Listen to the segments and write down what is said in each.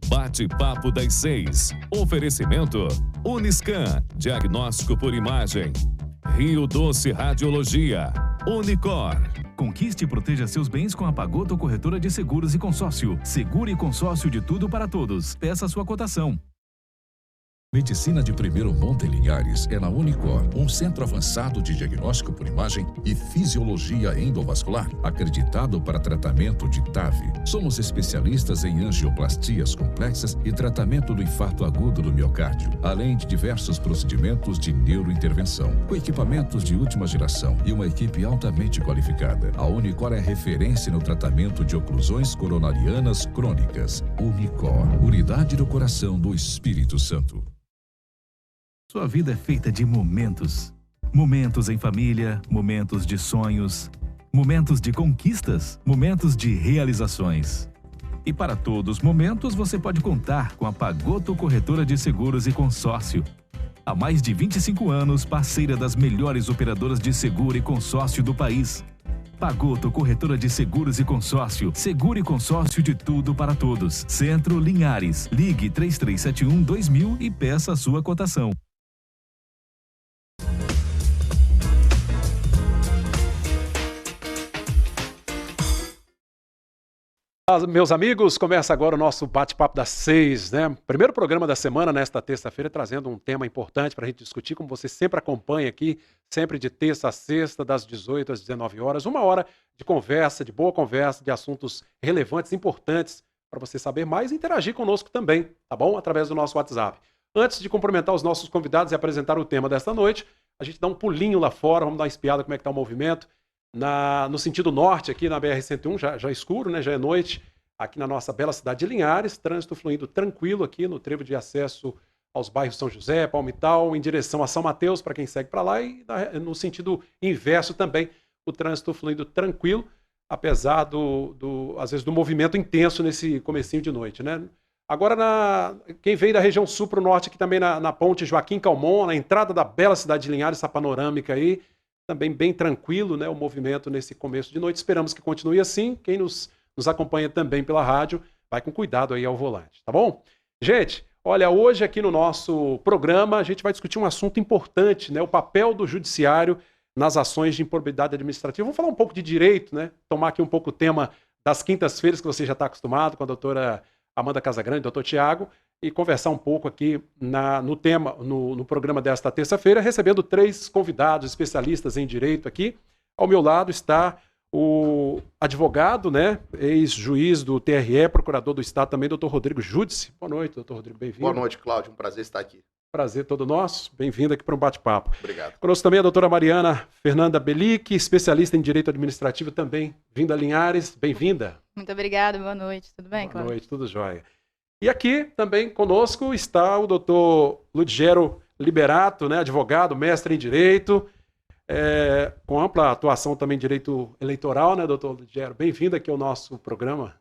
Bate-papo das 6. Oferecimento Uniscan, diagnóstico por imagem. Rio Doce Radiologia. Unicor. Conquiste e proteja seus bens com a Pagoto Corretora de Seguros e Consórcio. Seguro e consórcio de tudo para todos. Peça sua cotação. Medicina de primeiro monte em Linhares é na Unicor, um centro avançado de diagnóstico por imagem e fisiologia endovascular, acreditado para tratamento de TAV. Somos especialistas em angioplastias complexas e tratamento do infarto agudo do miocárdio, além de diversos procedimentos de neurointervenção, com equipamentos de última geração e uma equipe altamente qualificada. A Unicor é referência no tratamento de oclusões coronarianas crônicas. Unicor, unidade do coração do Espírito Santo. Sua vida é feita de momentos. Momentos em família, momentos de sonhos, momentos de conquistas, momentos de realizações. E para todos os momentos você pode contar com a Pagoto Corretora de Seguros e Consórcio. Há mais de 25 anos, parceira das melhores operadoras de seguro e consórcio do país. Pagoto Corretora de Seguros e Consórcio. Seguro e consórcio de tudo para todos. Centro Linhares. Ligue 3371-2000 e peça a sua cotação. Meus amigos, começa agora o nosso bate-papo das 6, né? Primeiro programa da semana, nesta terça-feira, trazendo um tema importante para a gente discutir, como você sempre acompanha aqui, sempre de terça a sexta, das 18 às 19 horas, uma hora de conversa, de boa conversa, de assuntos relevantes, importantes, para você saber mais e interagir conosco também, tá bom? Através do nosso WhatsApp. Antes de cumprimentar os nossos convidados e apresentar o tema desta noite, a gente dá um pulinho lá fora, vamos dar uma espiada como é que está o movimento. No sentido norte, aqui na BR-101, já é escuro, né? Já é noite, aqui na nossa bela cidade de Linhares, trânsito fluindo tranquilo aqui no trevo de acesso aos bairros São José, Palmital, em direção a São Mateus, para quem segue para lá, e no sentido inverso também, o trânsito fluindo tranquilo, apesar às vezes, do movimento intenso nesse comecinho de noite, né? Agora, quem veio da região sul para o norte, aqui também na ponte Joaquim Calmon, na entrada da bela cidade de Linhares, essa panorâmica aí, também bem tranquilo, né, o movimento nesse começo de noite. Esperamos que continue assim. Quem nos acompanha também pela rádio, vai com cuidado aí ao volante, tá bom? Gente, olha, hoje aqui no nosso programa a gente vai discutir um assunto importante, né, o papel do judiciário nas ações de improbidade administrativa. Vamos falar um pouco de direito, né, tomar aqui um pouco o tema das quintas-feiras que você já está acostumado com a doutora Amanda Casagrande, doutor Tiago, e conversar um pouco aqui no programa desta terça-feira, recebendo 3 convidados especialistas em direito aqui. Ao meu lado está o advogado, né, ex-juiz do TRE, procurador do Estado também, doutor Rodrigo Júdice. Boa noite, doutor Rodrigo, bem-vindo. Boa noite, Cláudio, um prazer estar aqui. Prazer todo nosso, bem-vindo aqui para um bate-papo. Obrigado. Conosco também a doutora Mariana Fernanda Belic, especialista em direito administrativo também, vinda a Linhares, bem-vinda. Muito obrigada, boa noite, tudo bem, Cláudio? Boa noite, tudo jóia. E aqui também conosco está o doutor Ludgero Liberato, né, advogado, mestre em Direito, com ampla atuação também em Direito Eleitoral, né, doutor Ludgero? Bem-vindo aqui ao nosso programa.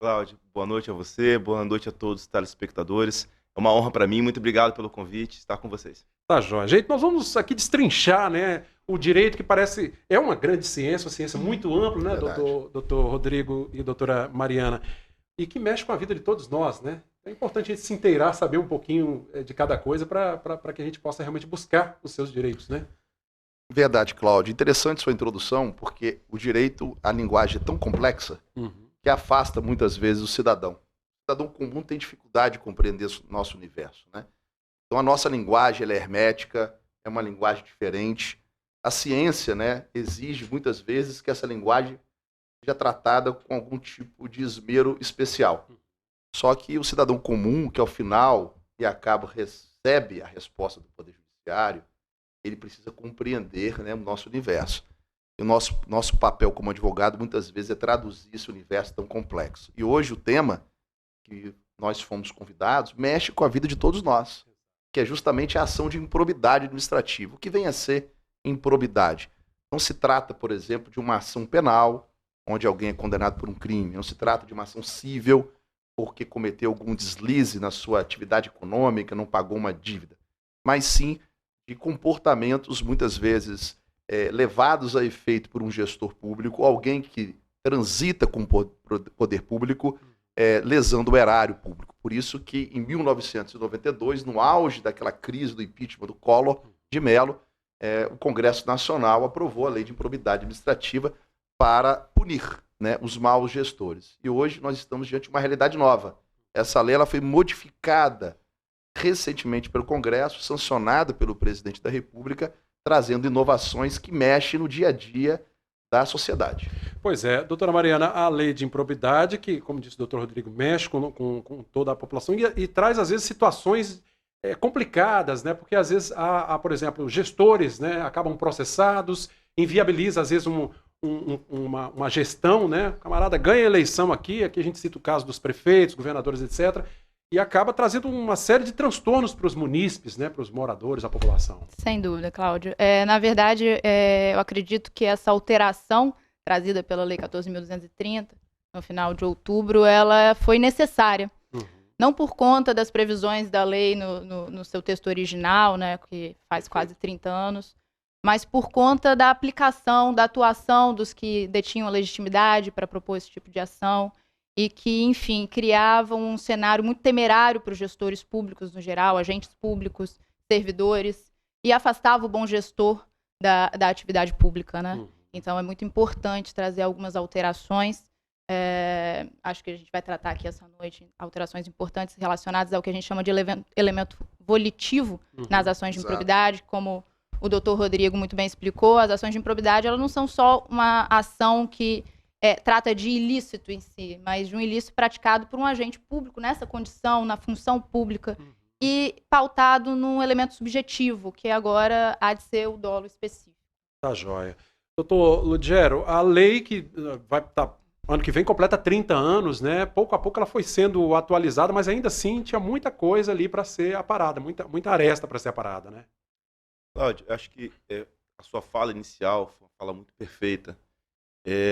Cláudio, boa noite a você, boa noite a todos os telespectadores. É uma honra para mim, muito obrigado pelo convite, estar com vocês. Tá, jóia. Gente, nós vamos aqui destrinchar, né, o direito, que parece... É uma grande ciência, uma ciência muito ampla, né, doutor Rodrigo e doutora Mariana, e que mexe com a vida de todos nós, né? É importante a gente se inteirar, saber um pouquinho de cada coisa para que a gente possa realmente buscar os seus direitos, né? Verdade, Cláudio. Interessante sua introdução, porque o direito, a linguagem é tão complexa que afasta muitas vezes o cidadão. O cidadão comum tem dificuldade de compreender o nosso universo, né? Então a nossa linguagem ela é hermética, é uma linguagem diferente. A ciência, né, exige muitas vezes que essa linguagem seja tratada com algum tipo de esmero especial. Só que o cidadão comum, que ao final e acaba recebe a resposta do Poder Judiciário, ele precisa compreender, né, o nosso universo. E o nosso papel como advogado, muitas vezes, é traduzir esse universo tão complexo. E hoje o tema que nós fomos convidados mexe com a vida de todos nós, que é justamente a ação de improbidade administrativa. O que vem a ser improbidade? Não se trata, por exemplo, de uma ação penal, onde alguém é condenado por um crime. Não se trata de uma ação cível, porque cometeu algum deslize na sua atividade econômica, não pagou uma dívida. Mas sim de comportamentos, muitas vezes, levados a efeito por um gestor público, alguém que transita com o poder público, lesando o erário público. Por isso que, em 1992, no auge daquela crise do impeachment do Collor de Mello, o Congresso Nacional aprovou a Lei de Improbidade Administrativa para punir, né, os maus gestores. E hoje nós estamos diante de uma realidade nova. Essa lei ela foi modificada recentemente pelo Congresso, sancionada pelo presidente da República, trazendo inovações que mexem no dia a dia da sociedade. Pois é, doutora Mariana, a lei de improbidade, que, como disse o doutor Rodrigo, mexe com toda a população e traz, às vezes, situações complicadas, né? Porque, às vezes, por exemplo, gestores, né, acabam processados, inviabiliza, às vezes, uma gestão, né? O camarada ganha a eleição aqui a gente cita o caso dos prefeitos, governadores, etc., e acaba trazendo uma série de transtornos para os munícipes, né, para os moradores, a população. Sem dúvida, Cláudio. Na verdade, eu acredito que essa alteração trazida pela Lei 14.230, no final de outubro, ela foi necessária. Não por conta das previsões da lei no seu texto original, né, que faz quase 30 anos, mas por conta da aplicação, da atuação dos que detinham a legitimidade para propor esse tipo de ação, e que, enfim, criavam um cenário muito temerário para os gestores públicos no geral, agentes públicos, servidores, e afastava o bom gestor da atividade pública, né? Então é muito importante trazer algumas alterações. Acho que a gente vai tratar aqui essa noite alterações importantes relacionadas ao que a gente chama de elemento volitivo nas ações de improbidade, como o doutor Rodrigo muito bem explicou. As ações de improbidade elas não são só uma ação que trata de ilícito em si, mas de um ilícito praticado por um agente público nessa condição, na função pública, e pautado num elemento subjetivo, que agora há de ser o dolo específico. Tá joia. Doutor Lugero, a lei que vai estar ano que vem completa 30 anos, né? Pouco a pouco ela foi sendo atualizada, mas ainda assim tinha muita coisa ali para ser aparada, muita aresta para ser aparada, né? Cláudio, acho que a sua fala inicial foi uma fala muito perfeita.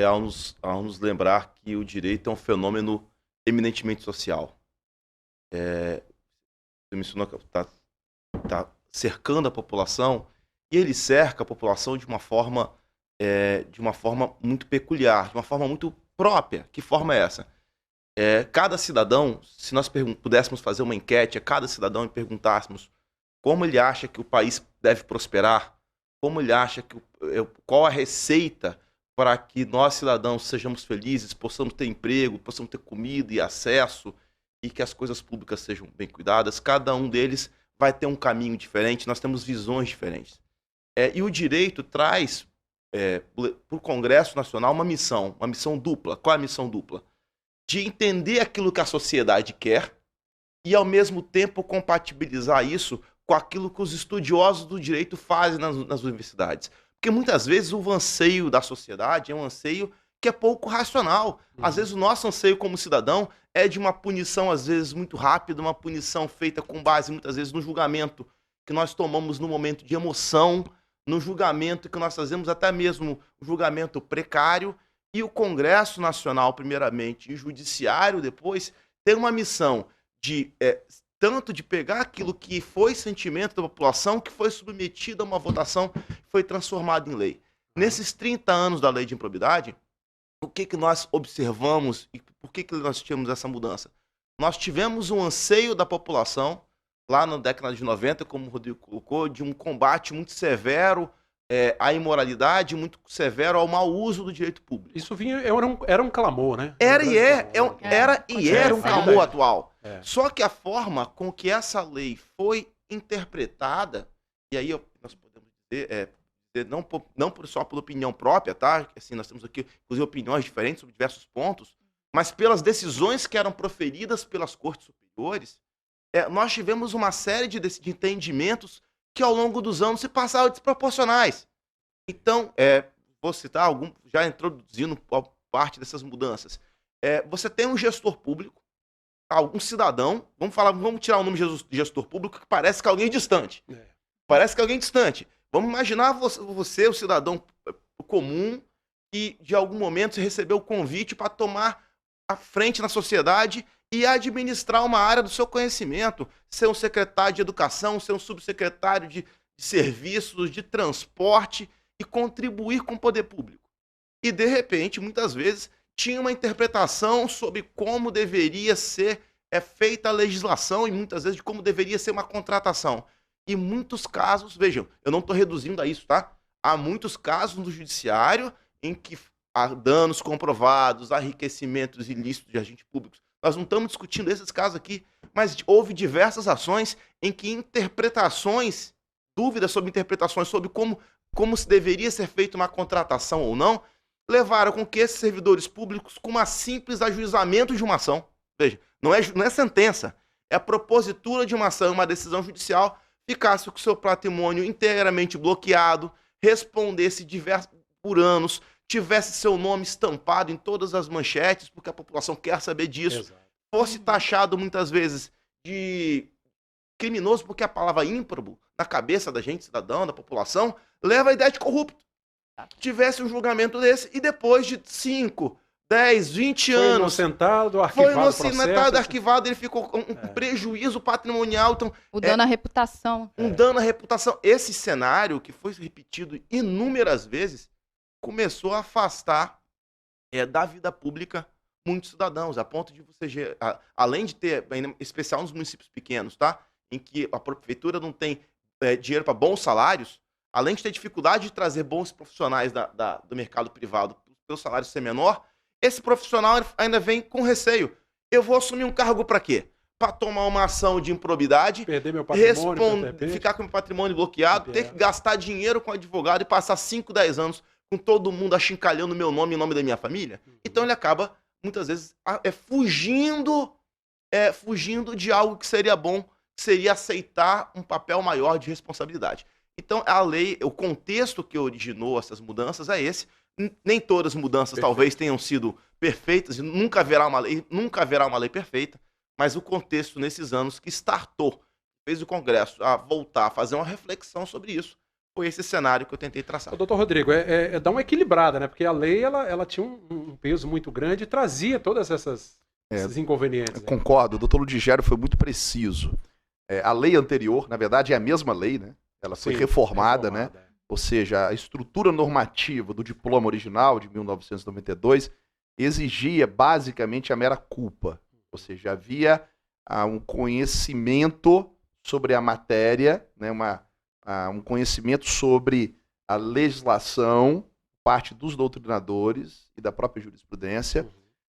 Ao nos lembrar que o direito é um fenômeno eminentemente social. Você mencionou que está cercando a população, e ele cerca a população de uma forma muito peculiar, de uma forma muito própria. Que forma é essa? Cada cidadão, se nós pudéssemos fazer uma enquete a cada cidadão e perguntássemos como ele acha que o país deve prosperar, como ele acha qual a receita para que nós, cidadãos, sejamos felizes, possamos ter emprego, possamos ter comida e acesso, e que as coisas públicas sejam bem cuidadas, cada um deles vai ter um caminho diferente, nós temos visões diferentes. E o direito traz para o Congresso Nacional uma missão dupla. Qual é a missão dupla? De entender aquilo que a sociedade quer e, ao mesmo tempo, compatibilizar isso com aquilo que os estudiosos do direito fazem nas universidades. Porque muitas vezes o anseio da sociedade é um anseio que é pouco racional. Às vezes o nosso anseio como cidadão é de uma punição, às vezes, muito rápida, uma punição feita com base, muitas vezes, no julgamento que nós tomamos no momento de emoção, no julgamento que nós fazemos até mesmo um julgamento precário, e o Congresso Nacional, primeiramente, e o Judiciário, depois, tem uma missão de tanto de pegar aquilo que foi sentimento da população, que foi submetido a uma votação, foi transformado em lei. Nesses 30 anos da Lei de Improbidade, o que nós observamos e por que nós tivemos essa mudança? Nós tivemos um anseio da população, lá na década de 90, como o Rodrigo colocou, de um combate muito severo à imoralidade, muito severo ao mau uso do direito público. Isso era um clamor, né? Era um clamor atual. Só que a forma com que essa lei foi interpretada, e aí nós podemos dizer, não só por opinião própria, tá? Assim, nós temos aqui, inclusive, opiniões diferentes sobre diversos pontos, mas pelas decisões que eram proferidas pelas cortes superiores, nós tivemos uma série de entendimentos que ao longo dos anos se passaram desproporcionais. Então, vou citar já introduzindo parte dessas mudanças. Você tem um gestor público, algum cidadão, vamos tirar o nome de gestor público, que parece que é alguém distante. Parece que é alguém distante. Vamos imaginar você, o cidadão comum, que de algum momento recebeu o convite para tomar a frente na sociedade e administrar uma área do seu conhecimento, ser um secretário de educação, ser um subsecretário de serviços, de transporte e contribuir com o poder público. E, de repente, muitas vezes, tinha uma interpretação sobre como deveria ser é feita a legislação e muitas vezes de como deveria ser uma contratação. E muitos casos, vejam, eu não estou reduzindo a isso, tá? Há muitos casos no judiciário em que há danos comprovados, há enriquecimentos ilícitos de agentes públicos. Nós não estamos discutindo esses casos aqui, mas houve diversas ações em que interpretações, dúvidas sobre interpretações sobre como se deveria ser feita uma contratação ou não, levaram com que esses servidores públicos, com uma simples ajuizamento de uma ação, veja, não é sentença, é a propositura de uma ação, uma decisão judicial, ficasse com o seu patrimônio inteiramente bloqueado, respondesse por anos, tivesse seu nome estampado em todas as manchetes, porque a população quer saber disso, Exato. fosse taxado muitas vezes de criminoso, porque a palavra ímprobo, na cabeça da gente, cidadão, da população, leva a ideia de corrupto. Tivesse um julgamento desse e depois de 5, 10, 20 Foi anos... inocentado, Foi arquivado o inocentado, processo. arquivado, ele ficou com um prejuízo patrimonial. Então, O dano à reputação. um dano à reputação. Esse cenário, que foi repetido inúmeras vezes, começou a afastar da vida pública muitos cidadãos, a ponto de você, além de ter, em especial nos municípios pequenos, tá? Em que a prefeitura não tem dinheiro para bons salários, além de ter dificuldade de trazer bons profissionais do mercado privado para o salário ser menor, esse profissional ainda vem com receio. Eu vou assumir um cargo para quê? Para tomar uma ação de improbidade, Perder meu patrimônio, ficar com meu patrimônio bloqueado, ter que gastar dinheiro com advogado e passar 5, 10 anos com todo mundo achincalhando meu nome em nome da minha família. Então ele acaba, muitas vezes, fugindo de algo que seria bom, que seria aceitar um papel maior de responsabilidade. Então a lei, o contexto que originou essas mudanças é esse. Nem todas as mudanças talvez tenham sido perfeitas, e nunca haverá uma lei perfeita, mas o contexto nesses anos que startou, fez o Congresso a voltar a fazer uma reflexão sobre isso, foi esse cenário que eu tentei traçar. Doutor Rodrigo, dá uma equilibrada, né? Porque a lei ela tinha um peso muito grande e trazia todas esses inconvenientes. Né? Concordo, o doutor Ludigério foi muito preciso. A lei anterior, na verdade, é a mesma lei, né? Ela foi reformada, né? Ou seja, a estrutura normativa do diploma original, de 1992, exigia basicamente a mera culpa. Ou seja, havia um conhecimento sobre a matéria, né, um conhecimento sobre a legislação, parte dos doutrinadores e da própria jurisprudência,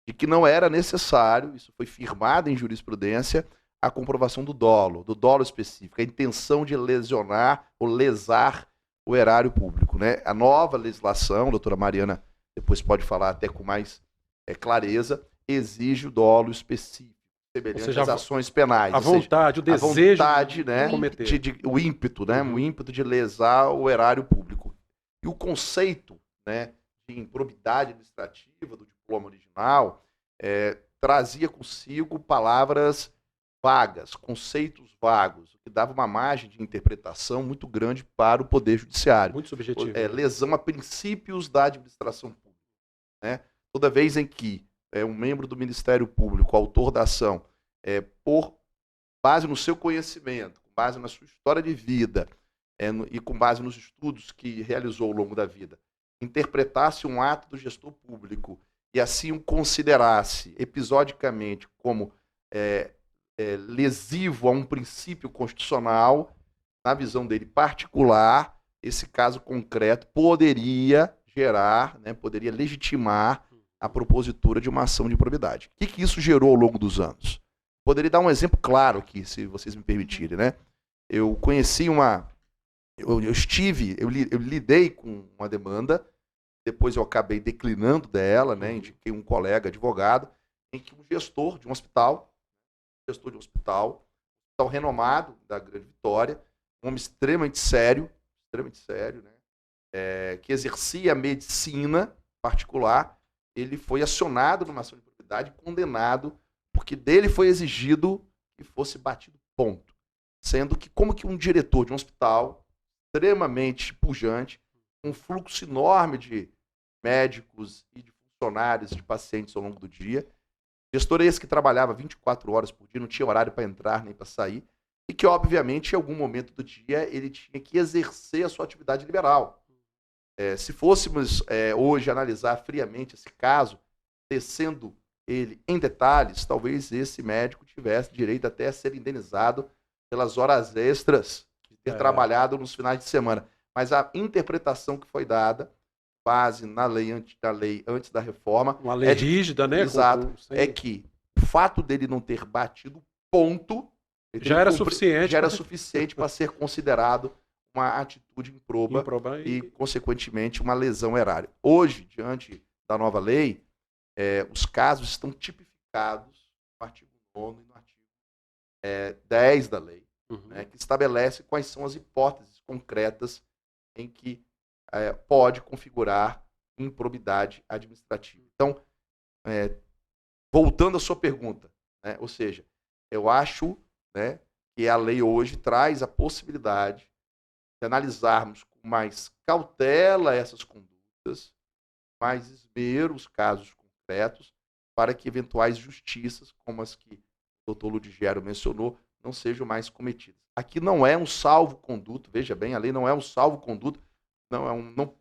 de que não era necessário, isso foi firmado em jurisprudência, a comprovação do dolo específico, a intenção de lesionar ou lesar o erário público, né? A nova legislação, a doutora Mariana depois pode falar até com mais clareza, exige o dolo específico, semelhante às ações penais. A vontade, o desejo né, o ímpeto, né? O ímpeto de lesar o erário público. E o conceito, né, de improbidade administrativa do diploma original trazia consigo palavras vagas, conceitos vagos, o que dava uma margem de interpretação muito grande para o Poder Judiciário. Muito subjetivo. Lesão a princípios da administração pública. Né? Toda vez em que um membro do Ministério Público, autor da ação, por base no seu conhecimento, com base na sua história de vida e com base nos estudos que realizou ao longo da vida, interpretasse um ato do gestor público e assim o considerasse episodicamente como lesivo a um princípio constitucional, na visão dele particular, esse caso concreto poderia gerar, né, poderia legitimar a propositura de uma ação de improbidade. O que isso gerou ao longo dos anos? Poderia dar um exemplo claro aqui, se vocês me permitirem, né? Eu conheci eu lidei com uma demanda, depois eu acabei declinando dela, né? Indiquei um colega advogado, em que um gestor de um hospital renomado da Grande Vitória, um homem extremamente sério, né? Que exercia a medicina particular, ele foi acionado numa ação de improbidade e condenado, porque dele foi exigido que fosse batido ponto. Sendo que, como que um diretor de um hospital extremamente pujante, um fluxo enorme de médicos e de funcionários, de pacientes ao longo do dia, gestor esse que trabalhava 24 horas por dia, não tinha horário para entrar nem para sair, e que, obviamente, em algum momento do dia, ele tinha que exercer a sua atividade liberal. Se fôssemos hoje analisar friamente esse caso, tecendo ele em detalhes, talvez esse médico tivesse direito até a ser indenizado pelas horas extras de ter trabalhado nos finais de semana. Mas a interpretação que foi dada, base na lei antes da reforma... Uma lei rígida, né? Exato. É que o fato dele não ter batido ponto... Já era suficiente. Já era suficiente para ser considerado uma atitude improba e, consequentemente, uma lesão erária. Hoje, diante da nova lei, os casos estão tipificados no artigo 9º e no artigo 10 da lei, né, que estabelece quais são as hipóteses concretas em que pode configurar improbidade administrativa. Então, voltando à sua pergunta, né, ou seja, eu acho, né, que a lei hoje traz a possibilidade de analisarmos com mais cautela essas condutas, mais esmero os casos concretos, para que eventuais justiças, como as que o doutor Ludigero mencionou, não sejam mais cometidas. Aqui não é um salvo-conduto, veja bem, a lei não é um salvo-conduto,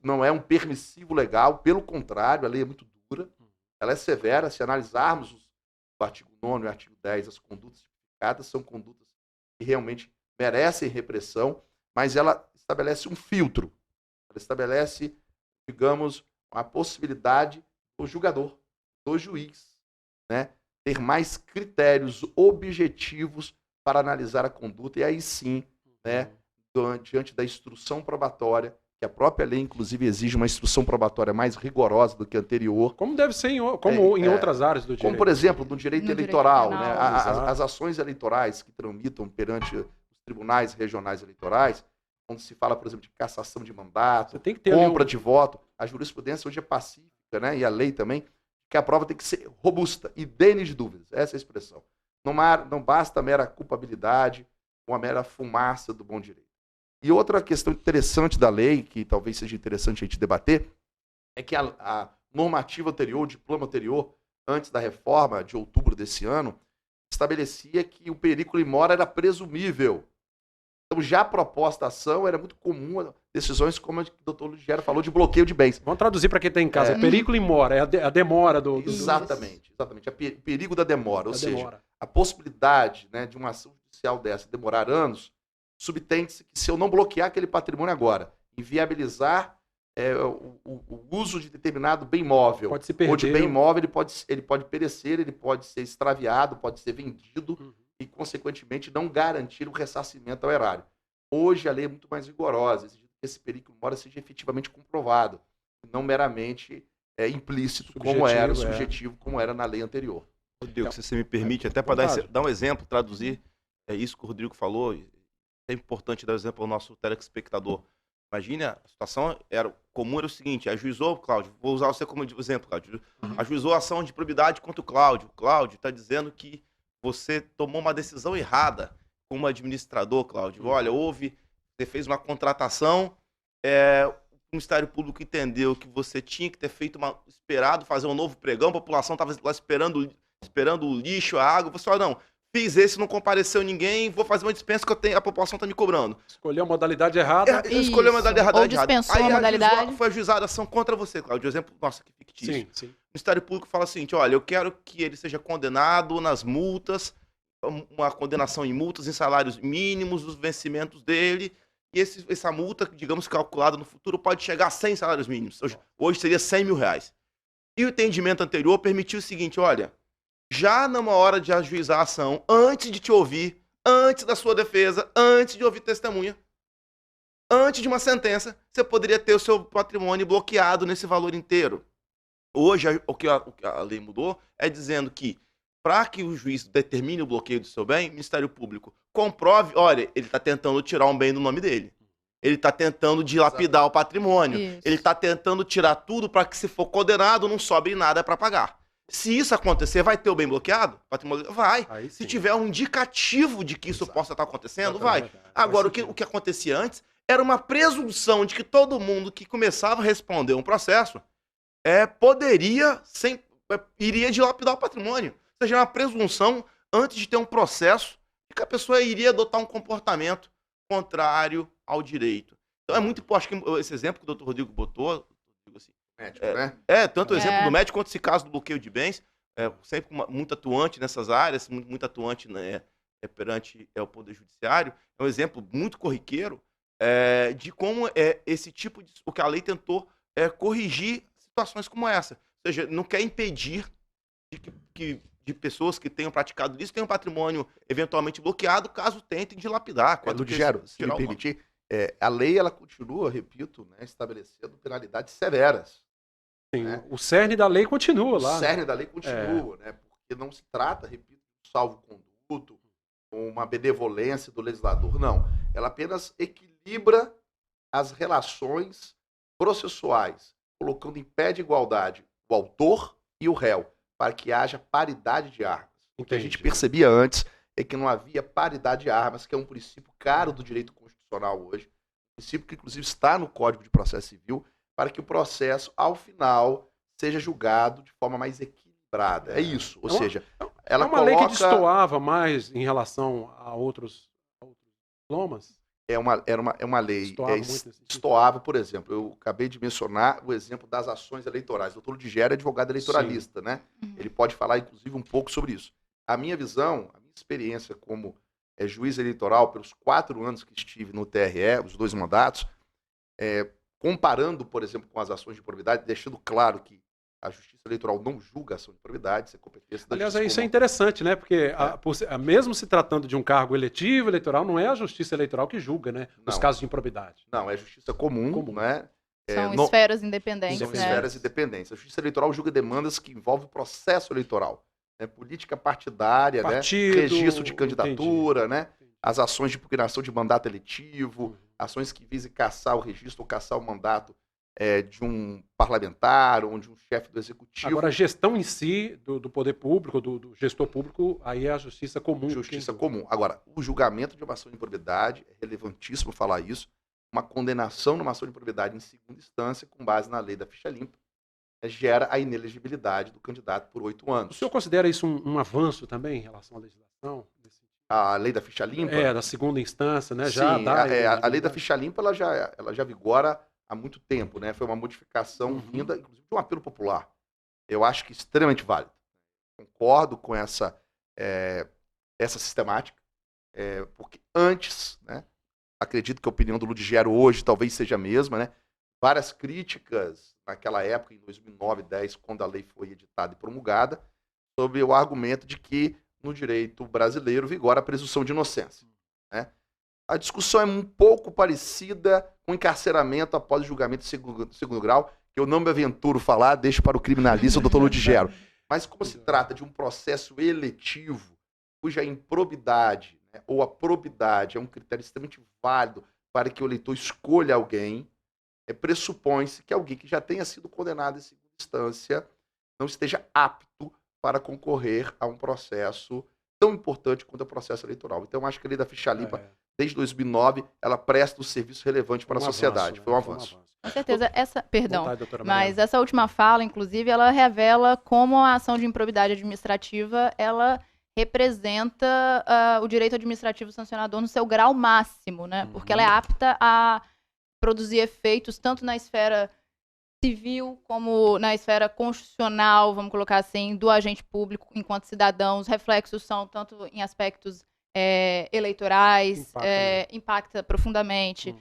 não é um permissivo legal, pelo contrário, a lei é muito dura, ela é severa. Se analisarmos o artigo 9º e o artigo 10, as condutas tipificadas são condutas que realmente merecem repressão, mas ela estabelece um filtro, ela estabelece, digamos, a possibilidade do julgador, do juiz, né, ter mais critérios objetivos para analisar a conduta, e aí sim, né, diante da instrução probatória, que a própria lei, inclusive, exige uma instrução probatória mais rigorosa do que a anterior. Como deve ser em outras áreas do direito. Como, por exemplo, no direito eleitoral, direito né, as ações eleitorais que tramitam perante os tribunais regionais eleitorais, quando se fala, por exemplo, de cassação de mandato, tem que ter compra de voto, a jurisprudência hoje é pacífica, né, e a lei também, que a prova tem que ser robusta, idênea de dúvidas, essa é a expressão. Não basta a mera culpabilidade, uma mera fumaça do bom direito. E outra questão interessante da lei, que talvez seja interessante a gente debater, é que a normativa anterior, o diploma anterior, antes da reforma de outubro desse ano, estabelecia que o perigo in mora era presumível. Então, já a proposta ação era muito comum, decisões como a que o doutor Ludigero falou, de bloqueio de bens. Vamos traduzir para quem está em casa. Perigo in mora, é a demora do... Exatamente. O perigo da demora. Ou seja, a possibilidade, né, de uma ação judicial dessa demorar anos, subtende-se que se eu não bloquear aquele patrimônio agora, inviabilizar o uso de determinado bem móvel, pode se perder, ou de bem móvel, ele pode perecer, ele pode ser extraviado, pode ser vendido, e, consequentemente, não garantir o ressarcimento ao erário. Hoje, a lei é muito mais rigorosa, exigindo que esse perigo in mora seja efetivamente comprovado, não meramente implícito, subjetivo, como era na lei anterior. Rodrigo, se você me permite, até para dar um exemplo, traduzir isso que o Rodrigo falou, é importante dar um exemplo ao nosso telespectador. Imagine, a situação comum era o seguinte: ajuizou, Cláudio, vou usar você como exemplo, Cláudio, ajuizou a ação de improbidade contra o Cláudio. O Cláudio está dizendo que você tomou uma decisão errada como administrador, Cláudio. Olha, você fez uma contratação, o Ministério Público entendeu que você tinha que ter esperado fazer um novo pregão, a população estava lá esperando o lixo, a água. Você falou, não, fiz esse, não compareceu ninguém, vou fazer uma dispensa que a população está me cobrando. Escolheu a modalidade errada. Escolheu a modalidade errada. Ou dispensou a modalidade. Foi ajuizada a ação contra você, Cláudio. Exemplo, nossa, que fictício. Sim. O Ministério Público fala o seguinte: olha, eu quero que ele seja condenado nas multas, uma condenação em multas, em salários mínimos, os vencimentos dele, e essa multa, digamos, calculada no futuro, pode chegar a 100 salários mínimos. Hoje seria 100 mil reais. E o entendimento anterior permitiu o seguinte: olha, já numa hora de ajuizar a ação, antes de te ouvir, antes da sua defesa, antes de ouvir testemunha, antes de uma sentença, você poderia ter o seu patrimônio bloqueado nesse valor inteiro. Hoje, o que a lei mudou é dizendo que, para que o juiz determine o bloqueio do seu bem, o Ministério Público comprove, olha, ele está tentando tirar um bem do nome dele. Ele está tentando dilapidar o patrimônio. Isso. Ele está tentando tirar tudo para que, se for condenado, não sobre nada para pagar. Se isso acontecer, vai ter o bem bloqueado? Patrimônio? Vai. Se tiver um indicativo de que isso possa estar acontecendo, vai. Agora, o que acontecia antes era uma presunção de que todo mundo que começava a responder um processo iria dilapidar o patrimônio. Ou seja, uma presunção, antes de ter um processo, de que a pessoa iria adotar um comportamento contrário ao direito. Então é muito importante, acho que esse exemplo que o doutor Rodrigo botou, assim, médico, né? Tanto o exemplo do médico quanto esse caso do bloqueio de bens, sempre muito atuante nessas áreas, muito atuante, né, perante o Poder Judiciário, é um exemplo muito corriqueiro de como esse tipo de... o que a lei tentou corrigir situações como essa. Ou seja, não quer impedir de pessoas que tenham praticado isso tenham patrimônio eventualmente bloqueado caso tentem dilapidar. Ludgero, se me permitir, a lei ela continua, repito, né, estabelecendo penalidades severas. Sim, né? O cerne da lei continua lá. O cerne da lei continua, né? Porque não se trata, repito, de salvo-conduto, uma benevolência do legislador, não. Ela apenas equilibra as relações processuais, colocando em pé de igualdade o autor e o réu, para que haja paridade de armas. O que a gente percebia antes é que não havia paridade de armas, que é um princípio caro do direito constitucional hoje, um princípio que inclusive está no Código de Processo Civil, para que o processo, ao final, seja julgado de forma mais equilibrada. É isso. Ou seja, ela uma lei que destoava mais em relação a outros diplomas? É uma lei destoava, por exemplo. Eu acabei de mencionar o exemplo das ações eleitorais. O doutor Ludgero é advogado eleitoralista, né? Ele pode falar, inclusive, um pouco sobre isso. A minha visão, a minha experiência como juiz eleitoral, pelos 4 anos que estive no TRE, os 2 mandatos, comparando, por exemplo, com as ações de improbidade, deixando claro que a Justiça Eleitoral não julga a ação de improbidade, isso é competência da Justiça. Aliás, isso é interessante, né? Porque, mesmo se tratando de um cargo eletivo, eleitoral, não é a Justiça Eleitoral que julga, né? Nos casos de improbidade. Não, é Justiça comum. Né? São esferas independentes. São esferas independentes. A Justiça Eleitoral julga demandas que envolvem o processo eleitoral. Né? Política partidária, partido, né? Registro de candidatura, né? As ações de impugnação de mandato eletivo, ações que visem cassar o registro ou cassar o mandato de um parlamentar ou de um chefe do executivo. Agora, a gestão em si do poder público, do gestor público, aí é a justiça comum. Justiça comum. Agora, o julgamento de uma ação de improbidade, é relevantíssimo falar isso, uma condenação numa ação de improbidade em segunda instância, com base na lei da ficha limpa, gera a inelegibilidade do candidato por 8 anos. O senhor considera isso um avanço também em relação à legislação? A lei da ficha limpa? Da segunda instância, né? Sim, a lei da ficha limpa ela já vigora há muito tempo, né? Foi uma modificação vinda, inclusive, de um apelo popular. Eu acho que extremamente válido. Concordo com essa sistemática, porque antes, né? Acredito que a opinião do Ludgero hoje talvez seja a mesma, né? Várias críticas naquela época, em 2009, 2010, quando a lei foi editada e promulgada, sobre o argumento de que no direito brasileiro vigora a presunção de inocência, né? A discussão é um pouco parecida com encarceramento após julgamento de segundo grau, que eu não me aventuro falar, deixo para o criminalista, o doutor Ludgero. Mas como se trata de um processo eletivo, cuja improbidade, né, ou a probidade é um critério extremamente válido para que o eleitor escolha alguém, pressupõe-se que alguém que já tenha sido condenado em segunda instância não esteja apto para concorrer a um processo tão importante quanto o processo eleitoral. Então, acho que a lei da ficha limpa, desde 2009, ela presta um serviço relevante para a sociedade. Foi um avanço. Com certeza. Essa última fala, inclusive, ela revela como a ação de improbidade administrativa, ela representa o direito administrativo sancionador no seu grau máximo, né? Porque ela é apta a produzir efeitos tanto na esfera civil como na esfera constitucional, vamos colocar assim, do agente público enquanto cidadão. Os reflexos são tanto em aspectos eleitorais, impacta profundamente.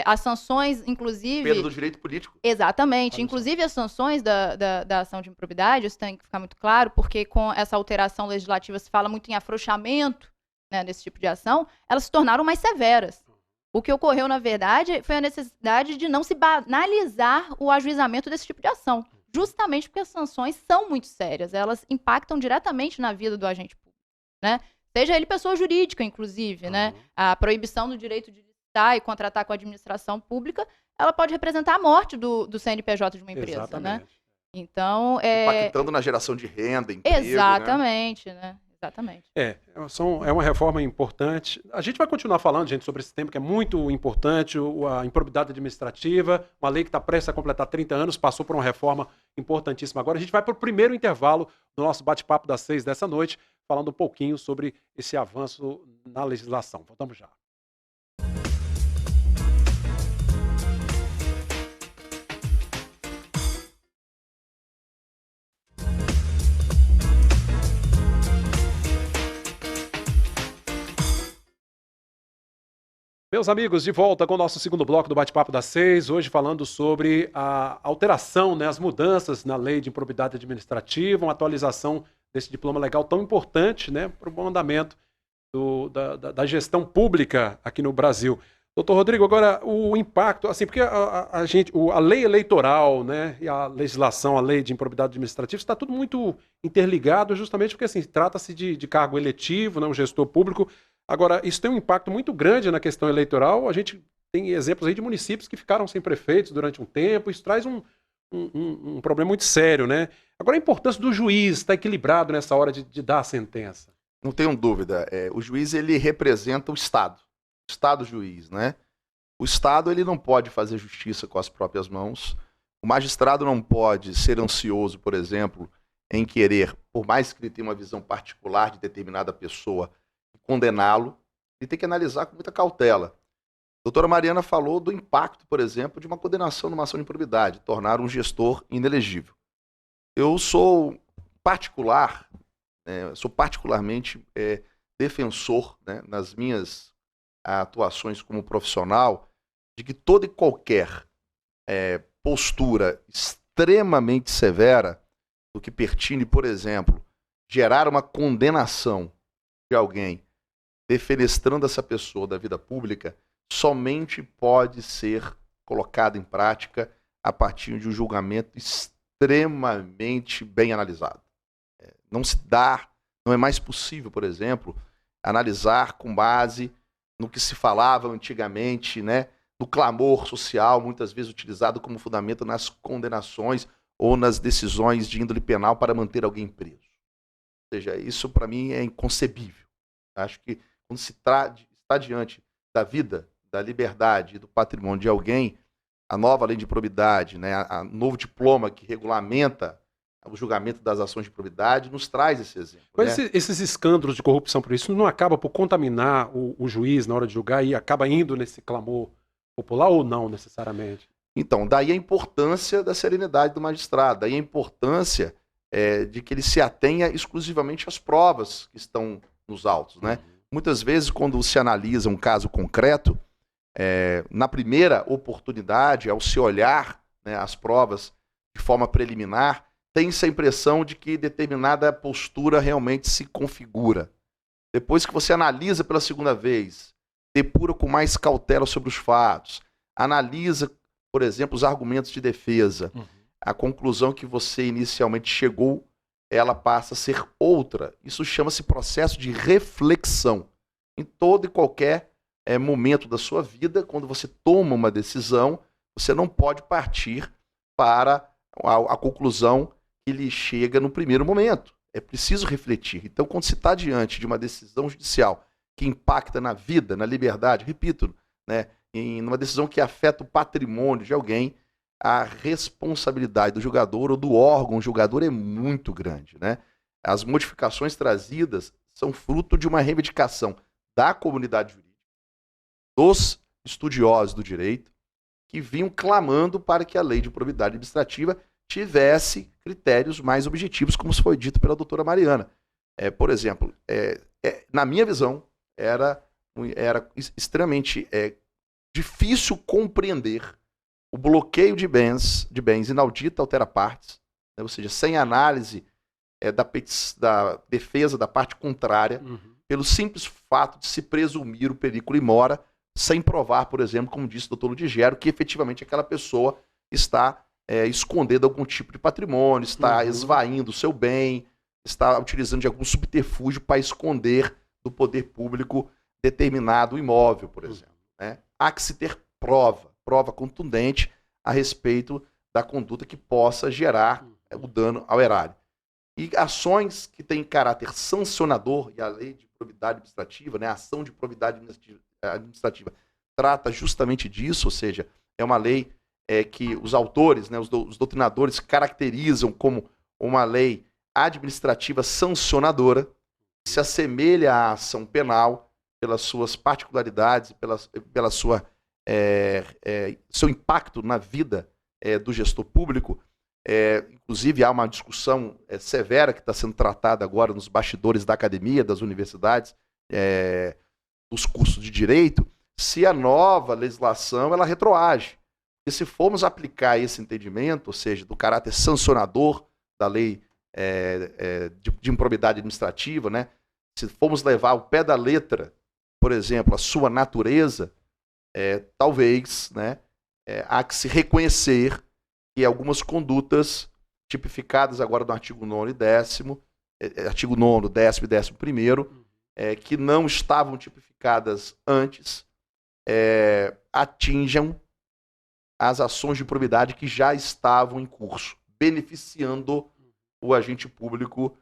As sanções, inclusive... Perda do direito político. Exatamente. Inclusive as sanções da ação de improbidade, isso tem que ficar muito claro, porque com essa alteração legislativa se fala muito em afrouxamento, né, desse tipo de ação, elas se tornaram mais severas. O que ocorreu, na verdade, foi a necessidade de não se banalizar o ajuizamento desse tipo de ação. Justamente porque as sanções são muito sérias. Elas impactam diretamente na vida do agente público, né? Seja ele pessoa jurídica, inclusive, né? A proibição do direito de licitar e contratar com a administração pública, ela pode representar a morte do CNPJ de uma empresa, exatamente, né? Então, impactando na geração de renda, emprego, exatamente, né? Exatamente. É uma reforma importante. A gente vai continuar falando, gente, sobre esse tema que é muito importante, a improbidade administrativa, uma lei que está prestes a completar 30 anos, passou por uma reforma importantíssima. Agora a gente vai para o primeiro intervalo do nosso bate-papo das 6 dessa noite, falando um pouquinho sobre esse avanço na legislação. Voltamos já. Meus amigos, de volta com o nosso segundo bloco do Bate-Papo das 6, hoje falando sobre a alteração, né, as mudanças na lei de improbidade administrativa, uma atualização desse diploma legal tão importante, né, para o bom andamento da gestão pública aqui no Brasil. Doutor Rodrigo, agora o impacto, assim, porque a lei eleitoral, né, e a legislação, a lei de improbidade administrativa, está tudo muito interligado, justamente porque assim, trata-se de cargo eletivo, né, um gestor público. Agora, isso tem um impacto muito grande na questão eleitoral. A gente tem exemplos aí de municípios que ficaram sem prefeitos durante um tempo. Isso traz um problema muito sério, né? Agora, a importância do juiz estar equilibrado nessa hora de dar a sentença. Não tenho dúvida. O juiz, ele representa o Estado juiz, né? O Estado, ele não pode fazer justiça com as próprias mãos. O magistrado não pode ser ansioso, por exemplo, em querer, por mais que ele tenha uma visão particular de determinada pessoa, condená-lo, ele tem que analisar com muita cautela. A doutora Mariana falou do impacto, por exemplo, de uma condenação numa ação de improbidade, tornar um gestor inelegível. Eu sou particularmente defensor, né, nas minhas atuações como profissional, de que toda e qualquer postura extremamente severa, do que pertine, por exemplo, gerar uma condenação de alguém, defenestrando essa pessoa da vida pública, somente pode ser colocado em prática a partir de um julgamento extremamente bem analisado. Não é mais possível, por exemplo, analisar com base no que se falava antigamente, né, no clamor social, muitas vezes utilizado como fundamento nas condenações ou nas decisões de índole penal para manter alguém preso. Ou seja, isso para mim é inconcebível. Acho que quando se está diante da vida, da liberdade e do patrimônio de alguém, a nova lei de improbidade, né, o novo diploma que regulamenta o julgamento das ações de improbidade, nos traz esse exemplo. Mas né? esses escândalos de corrupção, por isso, não acaba por contaminar o juiz na hora de julgar e acaba indo nesse clamor popular ou não necessariamente? Então, daí a importância da serenidade do magistrado, daí a importância de que ele se atenha exclusivamente às provas que estão nos autos, né? Muitas vezes, quando se analisa um caso concreto, na primeira oportunidade, ao se olhar, né, as provas de forma preliminar, tem-se a impressão de que determinada postura realmente se configura. Depois que você analisa pela segunda vez, depura com mais cautela sobre os fatos, analisa, por exemplo, os argumentos de defesa, a conclusão que você inicialmente chegou, ela passa a ser outra. Isso chama-se processo de reflexão. Em todo e qualquer momento da sua vida, quando você toma uma decisão, você não pode partir para a conclusão que lhe chega no primeiro momento. É preciso refletir. Então, quando se está diante de uma decisão judicial que impacta na vida, na liberdade, repito, né, em uma decisão que afeta o patrimônio de alguém, a responsabilidade do julgador ou do órgão julgador é muito grande, né? As modificações trazidas são fruto de uma reivindicação da comunidade jurídica, dos estudiosos do direito, que vinham clamando para que a lei de improbidade administrativa tivesse critérios mais objetivos, como foi dito pela doutora Mariana. Por exemplo, na minha visão, era extremamente difícil compreender o bloqueio de bens inaudita altera partes, né, ou seja, sem análise da defesa da parte contrária, pelo simples fato de se presumir o perigo e mora, sem provar, por exemplo, como disse o doutor Ludigero, que efetivamente aquela pessoa está escondendo algum tipo de patrimônio, está esvaindo o seu bem, está utilizando de algum subterfúgio para esconder do poder público determinado imóvel, por exemplo. Né? Há que se ter prova contundente a respeito da conduta que possa gerar o dano ao erário. E ações que têm caráter sancionador, e a lei de probidade administrativa, né, a ação de probidade administrativa, trata justamente disso, ou seja, é uma lei que os autores, né, os doutrinadores caracterizam como uma lei administrativa sancionadora, que se assemelha à ação penal pelas suas particularidades, pela sua seu impacto na vida do gestor público. Inclusive, há uma discussão severa que está sendo tratada agora nos bastidores da academia, das universidades, dos cursos de direito, se a nova legislação ela retroage. E se formos aplicar esse entendimento, ou seja, do caráter sancionador da lei de improbidade administrativa, né? Se formos levar ao pé da letra, por exemplo, a sua natureza, talvez, né, há que se reconhecer que algumas condutas tipificadas agora no artigo 9º e 10º, artigo 9º, 10º e 11º, que não estavam tipificadas antes, atinjam as ações de improbidade que já estavam em curso, beneficiando o agente público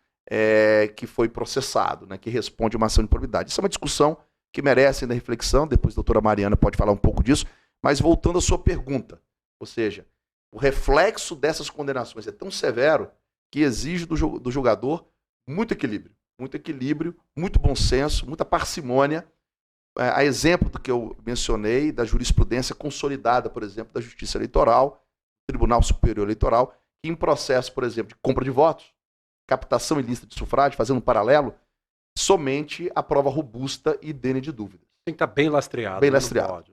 que foi processado, né, que responde a uma ação de improbidade. Isso é uma discussão que merece ainda reflexão, depois a doutora Mariana pode falar um pouco disso, mas voltando à sua pergunta, ou seja, o reflexo dessas condenações é tão severo que exige do julgador muito equilíbrio, muito bom senso, muita parcimônia, a exemplo do que eu mencionei, da jurisprudência consolidada, por exemplo, da Justiça Eleitoral, Tribunal Superior Eleitoral, que em processo, por exemplo, de compra de votos, captação ilícita de sufrágio, fazendo um paralelo, somente a prova robusta e idênea de dúvidas. Tem que estar bem lastreado. Bem lastreado.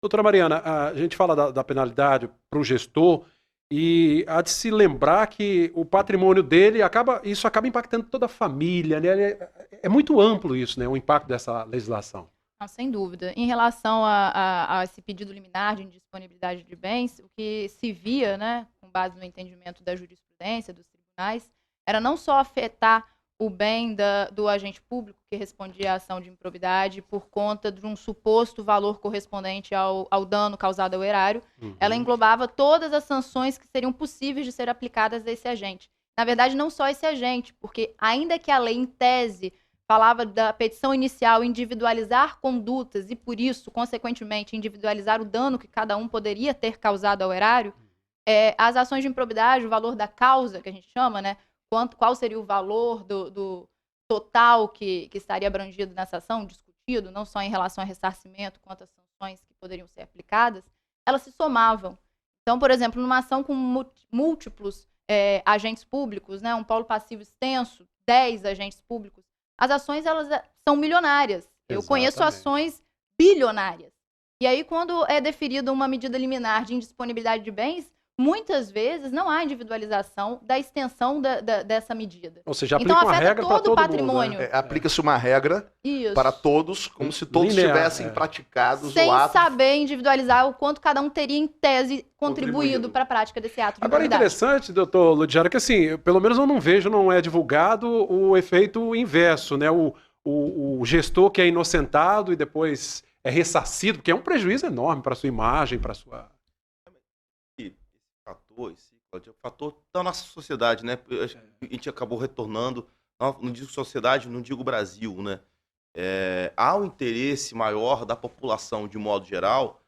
Doutora Mariana, a gente fala da penalidade para o gestor e há de se lembrar que o patrimônio dele isso acaba impactando toda a família, né? É muito amplo isso, né? O impacto dessa legislação. Não, sem dúvida. Em relação a esse pedido liminar de indisponibilidade de bens, o que se via, né, com base no entendimento da jurisprudência, dos tribunais, era não só afetar o bem do agente público que respondia à ação de improbidade por conta de um suposto valor correspondente ao dano causado ao erário, ela englobava todas as sanções que seriam possíveis de ser aplicadas a esse agente. Na verdade, não só esse agente, porque ainda que a lei, em tese, falava da petição inicial individualizar condutas e, por isso, consequentemente, individualizar o dano que cada um poderia ter causado ao erário, as ações de improbidade, o valor da causa, que a gente chama, né? Qual seria o valor do total que estaria abrangido nessa ação, discutido, não só em relação a ressarcimento, quanto às sanções que poderiam ser aplicadas, elas se somavam. Então, por exemplo, numa ação com múltiplos agentes públicos, né, um polo passivo extenso, 10 agentes públicos, as ações elas são milionárias. Eu conheço ações bilionárias. E aí, quando é deferida uma medida liminar de indisponibilidade de bens, muitas vezes não há individualização da extensão dessa medida. Ou seja, aplica uma regra para todo o patrimônio. Mundo, né? Aplica-se uma regra para todos, como se todos tivessem praticados sem o ato. Sem saber individualizar o quanto cada um teria, em tese, contribuído para a prática desse ato de Agora é interessante, doutor Ludiara, que assim, pelo menos eu não vejo, não é divulgado o efeito inverso, né? O gestor que é inocentado e depois é ressarcido, porque é um prejuízo enorme para a sua imagem, para a sua... Esse fator da nossa sociedade, né? A gente acabou retornando, não digo sociedade, não digo Brasil, né? Há um interesse maior da população, de modo geral,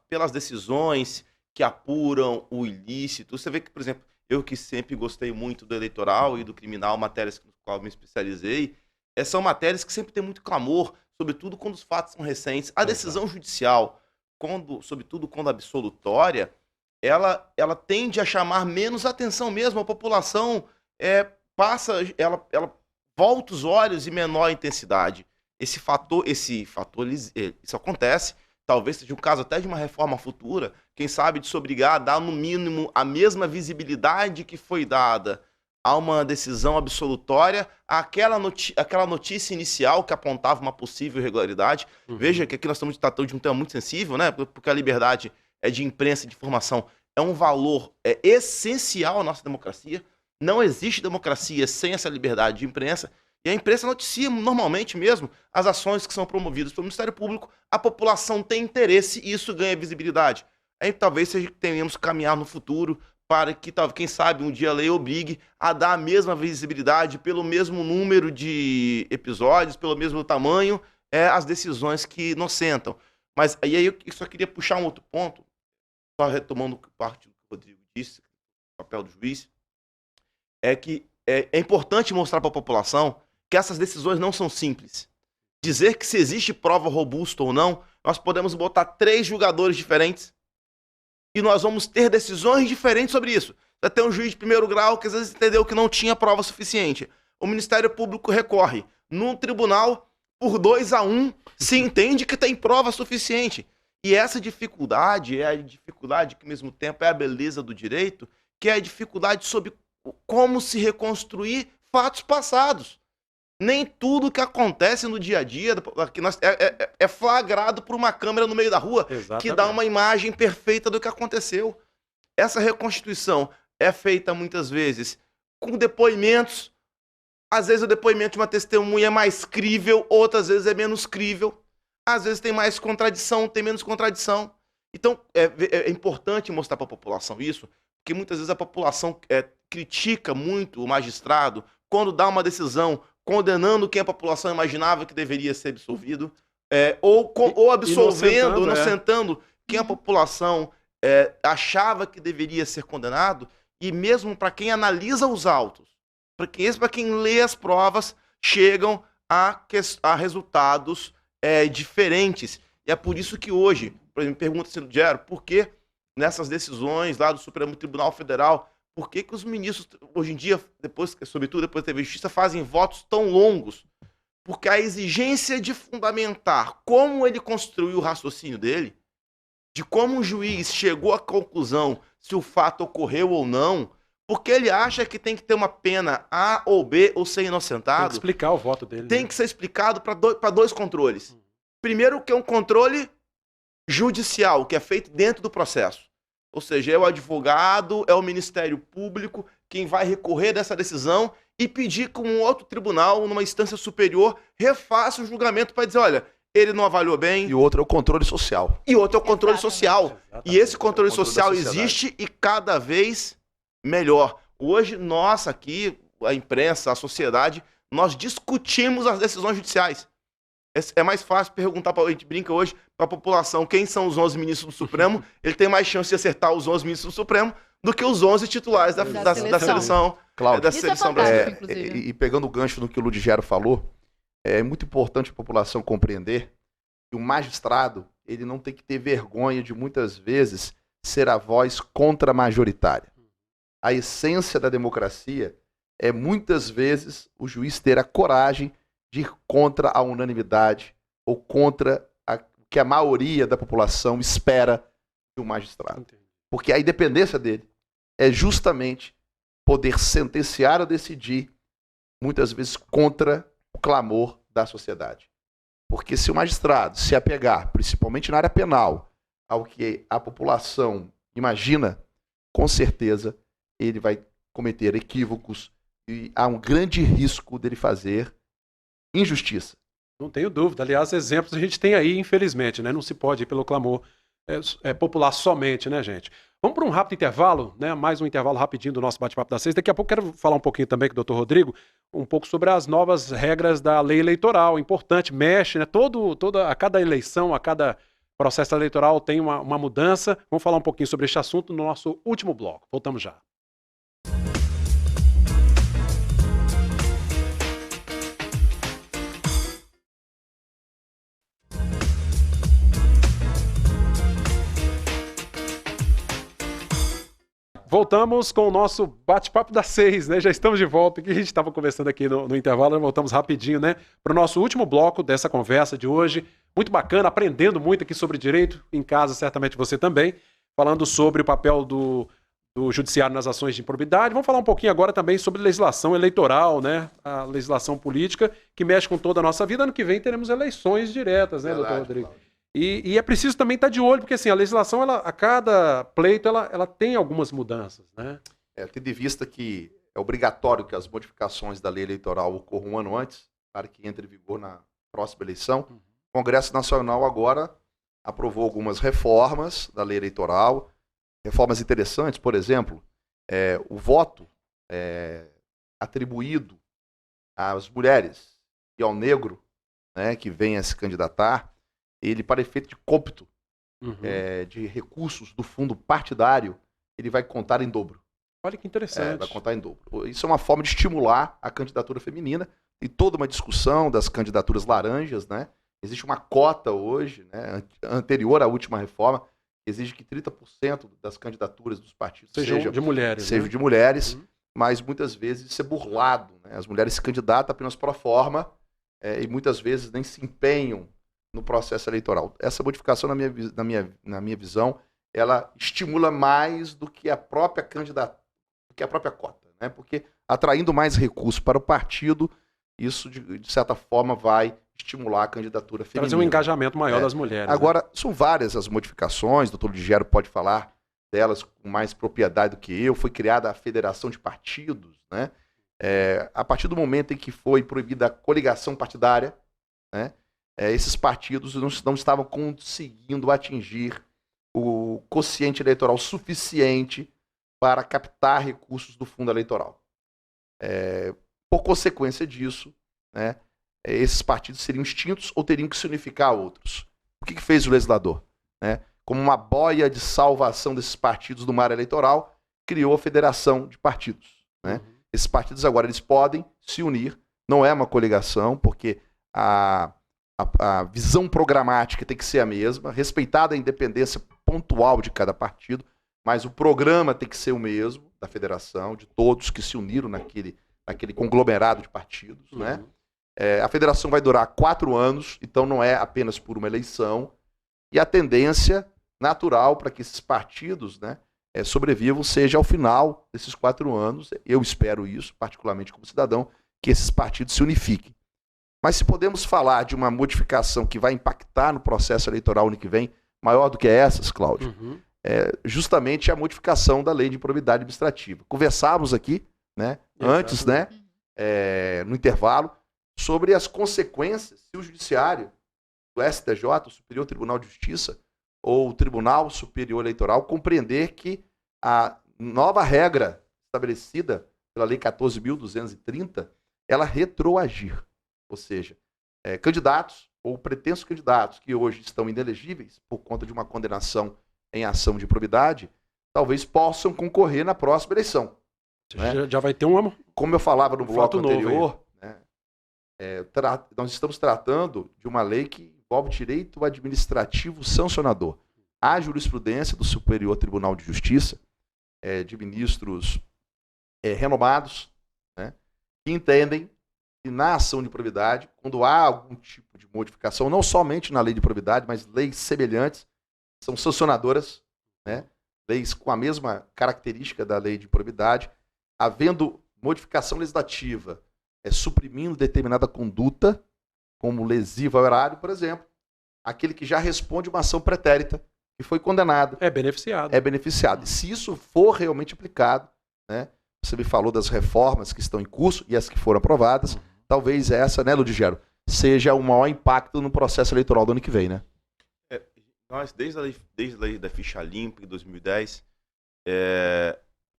pelas decisões que apuram o ilícito. Você vê que, por exemplo, eu que sempre gostei muito do eleitoral e do criminal, matérias nas quais me especializei, são matérias que sempre tem muito clamor, sobretudo quando os fatos são recentes. A decisão judicial, sobretudo quando absolutória, ela tende a chamar menos atenção mesmo. A população ela volta os olhos em menor intensidade. Isso acontece, talvez seja o caso até de uma reforma futura, quem sabe de se obrigar a dar, no mínimo, a mesma visibilidade que foi dada a uma decisão absolutória, aquela notícia inicial que apontava uma possível irregularidade. Veja que aqui nós estamos tratando de um tema muito sensível, né? Porque a liberdade de imprensa e de informação é um valor essencial à nossa democracia. Não existe democracia sem essa liberdade de imprensa. E a imprensa noticia normalmente mesmo as ações que são promovidas pelo Ministério Público. A população tem interesse e isso ganha visibilidade. Aí talvez tenhamos que caminhar no futuro para que, quem sabe, um dia a lei obrigue a dar a mesma visibilidade pelo mesmo número de episódios, pelo mesmo tamanho, as decisões que inocentam. Mas aí eu só queria puxar um outro ponto, só retomando parte do que o Rodrigo disse, o papel do juiz, que é importante mostrar para a população que essas decisões não são simples. Dizer que se existe prova robusta ou não, nós podemos botar 3 julgadores diferentes e nós vamos ter decisões diferentes sobre isso. Vai ter um juiz de primeiro grau que às vezes entendeu que não tinha prova suficiente. O Ministério Público recorre num tribunal por 2-1, se entende que tem prova suficiente. E essa dificuldade é a dificuldade que, ao mesmo tempo, é a beleza do direito, que é a dificuldade sobre como se reconstruir fatos passados. Nem tudo que acontece no dia a dia é flagrado por uma câmera no meio da rua, que dá uma imagem perfeita do que aconteceu. Essa reconstituição é feita muitas vezes com depoimentos. Às vezes o depoimento de uma testemunha é mais crível, outras vezes é menos crível. Às vezes tem mais contradição, tem menos contradição. Então é importante mostrar para a população isso, porque muitas vezes a população critica muito o magistrado quando dá uma decisão condenando quem a população imaginava que deveria ser absolvido, ou absolvendo, inocentando quem a população achava que deveria ser condenado, e mesmo para quem analisa os autos, para quem lê as provas, chegam a resultados diferentes. E é por isso que hoje, por exemplo, pergunta-se, Gero, por que nessas decisões lá do Supremo Tribunal Federal, por que os ministros, hoje em dia, sobretudo depois da justiça, fazem votos tão longos? Porque a exigência de fundamentar como ele construiu o raciocínio dele, de como um juiz chegou à conclusão se o fato ocorreu ou não, porque ele acha que tem que ter uma pena A ou B ou ser inocentado. Tem que explicar o voto dele. Tem que ser explicado para dois controles. Primeiro, que é um controle judicial, que é feito dentro do processo. Ou seja, é o advogado, é o Ministério Público quem vai recorrer dessa decisão e pedir que um outro tribunal, numa instância superior, refaça o julgamento para dizer, olha, ele não avaliou bem. E o outro é o controle social. E outro é o controle social. E esse controle social existe e cada vez melhor. Hoje, nós aqui, a imprensa, a sociedade, nós discutimos as decisões judiciais. É mais fácil perguntar, a gente brinca hoje, para a população quem são os 11 ministros do Supremo, ele tem mais chance de acertar os 11 ministros do Supremo do que os 11 titulares da seleção. Cláudio, da seleção brasileira. E pegando o gancho no que o Ludigero falou, é muito importante a população compreender que o magistrado ele não tem que ter vergonha de, muitas vezes, ser a voz contra-majoritária. A essência da democracia é, muitas vezes, o juiz ter a coragem de ir contra a unanimidade ou contra o que a maioria da população espera de um magistrado. Porque a independência dele é justamente poder sentenciar ou decidir, muitas vezes, contra o clamor da sociedade. Porque se o magistrado se apegar, principalmente na área penal, ao que a população imagina, com certeza ele vai cometer equívocos e há um grande risco dele fazer injustiça. Não tenho dúvida. Aliás, exemplos a gente tem aí, infelizmente, né? Não se pode ir pelo clamor popular somente, né, gente? Vamos para um rápido intervalo, né? Mais um intervalo rapidinho do nosso bate-papo das 6. Daqui a pouco quero falar um pouquinho também com o doutor Rodrigo, um pouco sobre as novas regras da lei eleitoral. Importante, mexe, né? A cada eleição, a cada processo eleitoral tem uma mudança. Vamos falar um pouquinho sobre este assunto no nosso último bloco. Voltamos já. Voltamos com o nosso bate-papo das 6, né? Já estamos de volta. O que a gente estava conversando aqui no intervalo, voltamos rapidinho, né? Para o nosso último bloco dessa conversa de hoje. Muito bacana, aprendendo muito aqui sobre direito. Em casa, certamente você também. Falando sobre o papel do judiciário nas ações de improbidade. Vamos falar um pouquinho agora também sobre legislação eleitoral, né? A legislação política que mexe com toda a nossa vida. Ano que vem teremos eleições diretas, né, doutor Rodrigo? Claro. E é preciso também estar de olho, porque assim, a legislação, a cada pleito, ela tem algumas mudanças, né? Tendo em vista que é obrigatório que as modificações da lei eleitoral ocorram um ano antes, para que entre em vigor na próxima eleição, o Congresso Nacional agora aprovou algumas reformas da lei eleitoral, reformas interessantes, por exemplo, o voto atribuído às mulheres e ao negro, né, que vem a se candidatar, ele, para efeito de cômpito de recursos do fundo partidário, ele vai contar em dobro. Olha que interessante. Vai contar em dobro. Isso é uma forma de estimular a candidatura feminina e toda uma discussão das candidaturas laranjas, né? Existe uma cota hoje, né, anterior à última reforma, que exige que 30% das candidaturas dos partidos sejam de mulheres. Sejam de mulheres, mas muitas vezes isso é burlado, né? As mulheres se candidatam apenas pro forma e muitas vezes nem se empenham no processo eleitoral. Essa modificação, na minha visão, ela estimula mais do que a própria candidata, do que a própria cota, né? Porque atraindo mais recursos para o partido, isso, de certa forma, vai estimular a candidatura feminina. Trazer um engajamento maior das mulheres. Agora, são várias as modificações, o doutor Ligero pode falar delas com mais propriedade do que eu. Foi criada a Federação de Partidos, né? A partir do momento em que foi proibida a coligação partidária, né? Esses partidos não estavam conseguindo atingir o quociente eleitoral suficiente para captar recursos do fundo eleitoral. Por consequência disso, né, esses partidos seriam extintos ou teriam que se unificar a outros. O que fez o legislador? Né? Como uma boia de salvação desses partidos do mar eleitoral, criou a Federação de Partidos. Né? Esses partidos agora eles podem se unir, não é uma coligação, porque a visão programática tem que ser a mesma, respeitada a independência pontual de cada partido, mas o programa tem que ser o mesmo, da federação, de todos que se uniram naquele conglomerado de partidos. Né? A federação vai durar 4 anos, então não é apenas por uma eleição, e a tendência natural para que esses partidos, né, sobrevivam seja ao final desses 4 anos. Eu espero isso, particularmente como cidadão, que esses partidos se unifiquem. Mas se podemos falar de uma modificação que vai impactar no processo eleitoral ano que vem, maior do que essas, Cláudio, justamente a modificação da lei de improbidade administrativa. Conversávamos aqui, né, antes, né, no intervalo, sobre as consequências se o judiciário do STJ, o Superior Tribunal de Justiça, ou o Tribunal Superior Eleitoral, compreender que a nova regra estabelecida pela Lei 14.230, ela retroagir. Ou seja, candidatos ou pretensos candidatos que hoje estão inelegíveis por conta de uma condenação em ação de improbidade, talvez possam concorrer na próxima eleição. Né? Já vai ter um... Como eu falava no bloco anterior, né, nós estamos tratando de uma lei que envolve direito administrativo sancionador. Há jurisprudência do Superior Tribunal de Justiça, de ministros renomados, né, que entendem que na ação de improbidade, quando há algum tipo de modificação, não somente na lei de improbidade, mas leis semelhantes, são sancionadoras, né, leis com a mesma característica da lei de improbidade, havendo modificação legislativa, suprimindo determinada conduta, como lesiva ao erário, por exemplo, aquele que já responde uma ação pretérita, que foi condenado. É beneficiado. É beneficiado. E se isso for realmente aplicado, né, você me falou das reformas que estão em curso e as que foram aprovadas, talvez essa, né, Ludigero, seja o maior impacto no processo eleitoral do ano que vem, né? Nós, desde a lei da ficha limpa, em 2010,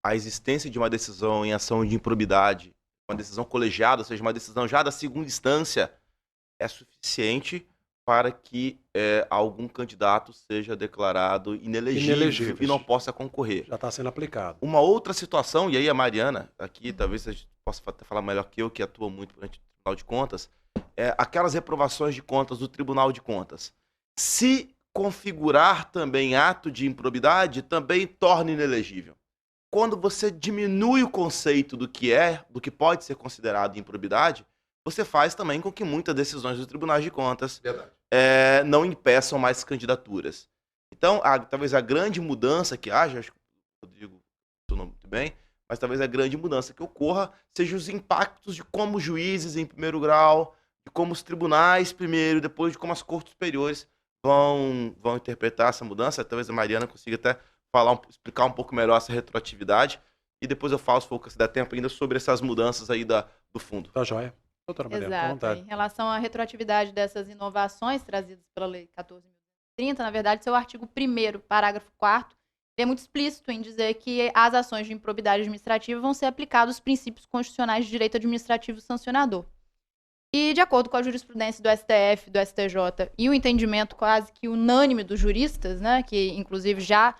a existência de uma decisão em ação de improbidade, uma decisão colegiada, ou seja, uma decisão já da segunda instância, é suficiente para que algum candidato seja declarado inelegível e não possa concorrer. Já está sendo aplicado. Uma outra situação, e aí a Mariana, aqui talvez a gente possa falar melhor que eu, que atua muito perante o Tribunal de Contas, aquelas reprovações de contas do Tribunal de Contas. Se configurar também ato de improbidade, também torna inelegível. Quando você diminui o conceito do que pode ser considerado improbidade, você faz também com que muitas decisões dos tribunais de contas não impeçam mais candidaturas. Então, talvez a grande mudança que haja, acho que o Rodrigo funcionou muito bem, mas talvez a grande mudança que ocorra seja os impactos de como os juízes em primeiro grau, de como os tribunais primeiro, depois de como as cortes superiores vão interpretar essa mudança. Talvez a Mariana consiga até explicar um pouco melhor essa retroatividade, e depois eu falo, se for que se der tempo ainda, sobre essas mudanças aí do fundo. Tá joia. Doutora Mariana, Exato. à vontade. Em relação à retroatividade dessas inovações trazidas pela Lei 14.030, na verdade, seu artigo 1º, parágrafo 4º, é muito explícito em dizer que as ações de improbidade administrativa vão ser aplicados os princípios constitucionais de direito administrativo sancionador. E, de acordo com a jurisprudência do STF, do STJ e o entendimento quase que unânime dos juristas, né, que inclusive já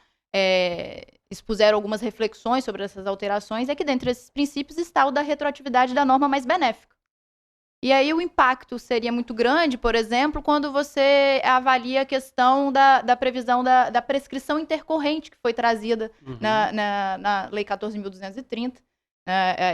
expuseram algumas reflexões sobre essas alterações, é que dentre esses princípios está o da retroatividade da norma mais benéfica. E aí o impacto seria muito grande, por exemplo, quando você avalia a questão da previsão da prescrição intercorrente que foi trazida na Lei 14.230,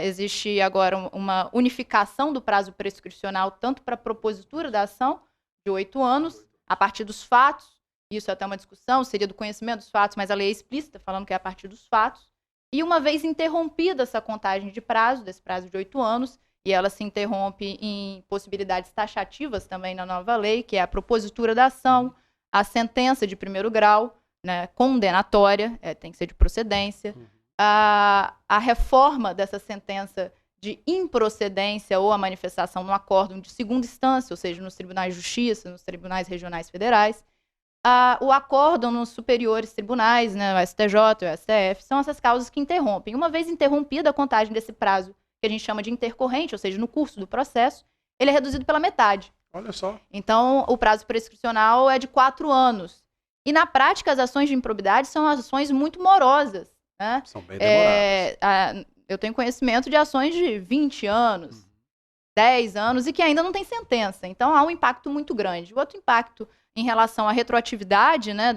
Existe agora uma unificação do prazo prescricional, tanto para a propositura da ação, de 8 anos, a partir dos fatos. Isso é até uma discussão, seria do conhecimento dos fatos, mas a lei é explícita, falando que é a partir dos fatos. E uma vez interrompida essa contagem de prazo, desse prazo de 8 anos, e ela se interrompe em possibilidades taxativas também na nova lei, que é a propositura da ação, a sentença de primeiro grau, né, condenatória, tem que ser de procedência, a reforma dessa sentença de improcedência ou a manifestação no acórdão de segunda instância, ou seja, nos tribunais de justiça, nos tribunais regionais federais, o acórdão nos superiores tribunais, né, o STJ, o STF, são essas causas que interrompem. Uma vez interrompida a contagem desse prazo, que a gente chama de intercorrente, ou seja, no curso do processo, ele é reduzido pela metade. Olha só. Então, o prazo prescricional é de 4 anos. E, na prática, as ações de improbidade são ações muito morosas, né? São bem demoradas. Eu tenho conhecimento de ações de 20 anos, 10 anos, e que ainda não tem sentença. Então, há um impacto muito grande. O outro impacto em relação à retroatividade, né,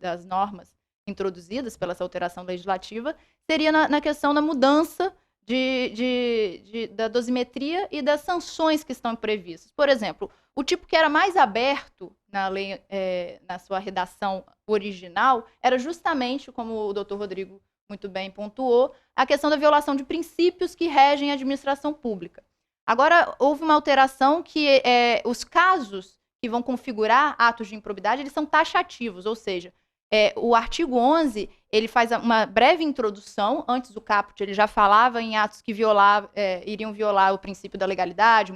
das normas introduzidas pela essa alteração legislativa seria na questão da mudança da dosimetria e das sanções que estão previstas. Por exemplo, o tipo que era mais aberto na lei, na sua redação original, era justamente, como o doutor Rodrigo muito bem pontuou, a questão da violação de princípios que regem a administração pública. Agora, houve uma alteração que os casos que vão configurar atos de improbidade, eles são taxativos, ou seja, o artigo 11, ele faz uma breve introdução. Antes do caput, ele já falava em atos que iriam violar o princípio da legalidade,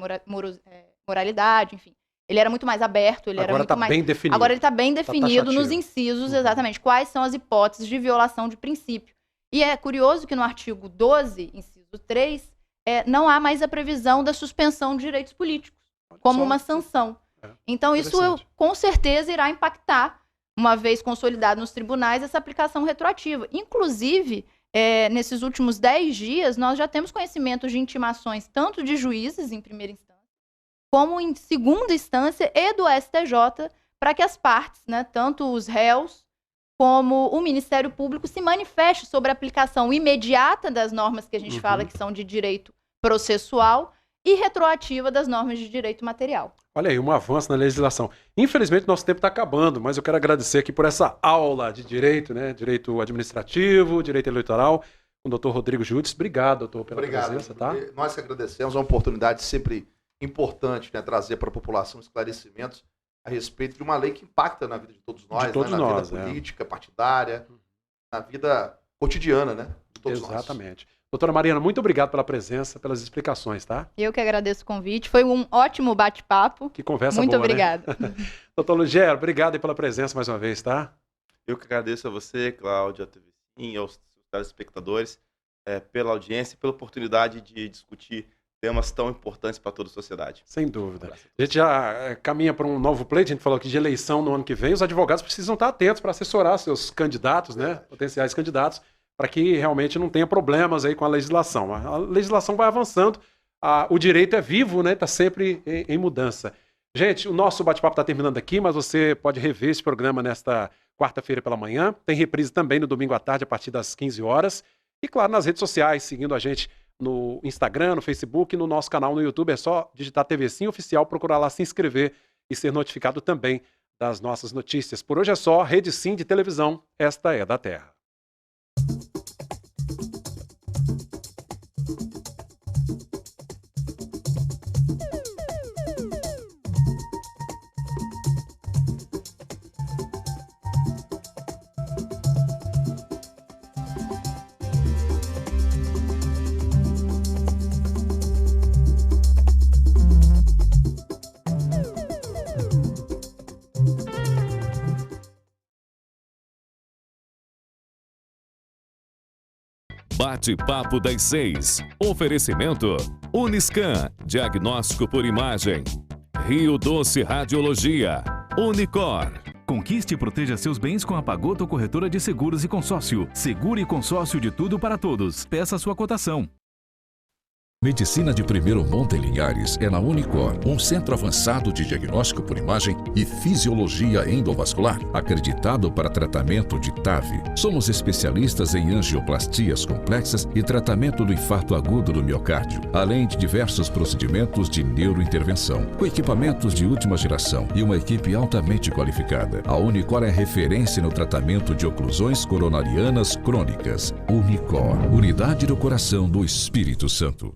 moralidade, enfim. Ele era muito mais aberto, Agora está bem definido. Agora ele está bem definido nos incisos, exatamente, quais são as hipóteses de violação de princípio. E é curioso que no artigo 12, inciso 3, não há mais a previsão da suspensão de direitos políticos, como uma sanção. Então, isso com certeza irá impactar, uma vez consolidado nos tribunais, essa aplicação retroativa. Inclusive, nesses últimos 10 dias, nós já temos conhecimento de intimações tanto de juízes em primeira instância, como em segunda instância e do STJ, para que as partes, né, tanto os réus como o Ministério Público, se manifeste sobre a aplicação imediata das normas que a gente fala que são de direito processual e retroativa das normas de direito material. Olha aí, um avanço na legislação. Infelizmente, nosso tempo está acabando, mas eu quero agradecer aqui por essa aula de direito, né? Direito administrativo, direito eleitoral, com o doutor Rodrigo Judes. Obrigado, doutor, pela presença. Tá? Nós que agradecemos, é uma oportunidade sempre importante, né, trazer para a população esclarecimentos a respeito de uma lei que impacta na vida de todos nós, vida política, partidária, na vida cotidiana, né, de todos nós. Exatamente. Doutora Mariana, muito obrigado pela presença, pelas explicações, tá? Eu que agradeço o convite, foi um ótimo bate-papo. Que conversa muito boa, obrigada. Né? Doutor Lugero, obrigado aí pela presença mais uma vez, tá? Eu que agradeço a você, Cláudia, a TV Sim, aos telespectadores, pela audiência e pela oportunidade de discutir temas tão importantes para toda a sociedade. Sem dúvida. A gente já caminha para um novo pleito, a gente falou aqui de eleição no ano que vem, os advogados precisam estar atentos para assessorar seus candidatos, né, potenciais candidatos, para que realmente não tenha problemas aí com a legislação. A legislação vai avançando, o direito é vivo, né, está sempre em mudança. Gente, o nosso bate-papo está terminando aqui, mas você pode rever esse programa nesta quarta-feira pela manhã. Tem reprise também no domingo à tarde, a partir das 15 horas. E, claro, nas redes sociais, seguindo a gente no Instagram, no Facebook, no nosso canal no YouTube. É só digitar TV Sim Oficial, procurar lá se inscrever e ser notificado também das nossas notícias. Por hoje é só. Rede Sim de televisão, esta é da Terra. Bate-papo das 6. Oferecimento Uniscan, diagnóstico por imagem. Rio Doce Radiologia. Unicor. Conquiste e proteja seus bens com a Pagoto Corretora de Seguros e Consórcio. Seguro e consórcio de tudo para todos. Peça sua cotação. Medicina de primeiro monte em Linhares é na Unicor, um centro avançado de diagnóstico por imagem e fisiologia endovascular, acreditado para tratamento de TAV. Somos especialistas em angioplastias complexas e tratamento do infarto agudo do miocárdio, além de diversos procedimentos de neurointervenção, com equipamentos de última geração e uma equipe altamente qualificada. A Unicor é referência no tratamento de oclusões coronarianas crônicas. Unicor, unidade do coração do Espírito Santo.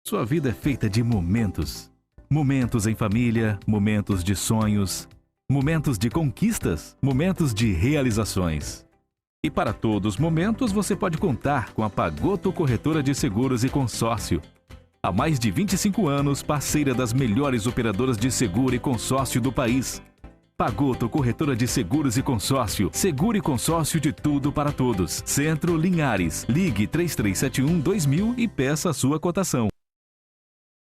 Sua vida é feita de momentos. Momentos em família, momentos de sonhos, momentos de conquistas, momentos de realizações. E para todos os momentos você pode contar com a Pagoto Corretora de Seguros e Consórcio. Há mais de 25 anos, parceira das melhores operadoras de seguro e consórcio do país. Pagoto Corretora de Seguros e Consórcio. Seguro e consórcio de tudo para todos. Centro Linhares. Ligue 3371-2000 e peça a sua cotação.